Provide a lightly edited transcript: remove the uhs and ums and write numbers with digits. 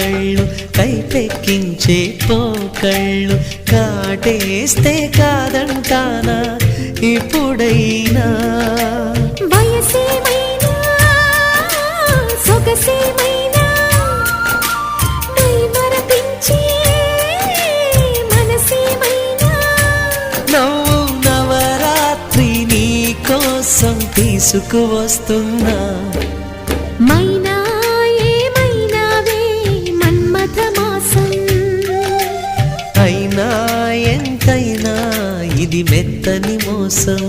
కళ్ళు కైపెక్కించే పోకళ్ళు కాటేస్తే కాదంటానా ఇప్పుడైనా వయసేమైనా సొగసేమైనా మరపించే మనసేమైనా నవ్వు నవరాత్రి నీ కోసం తీసుకువస్తున్నా మైనా ఏమైనావే మన్మథ మాసం అయినా ఎంతైనా ఇది మెత్తని మోసం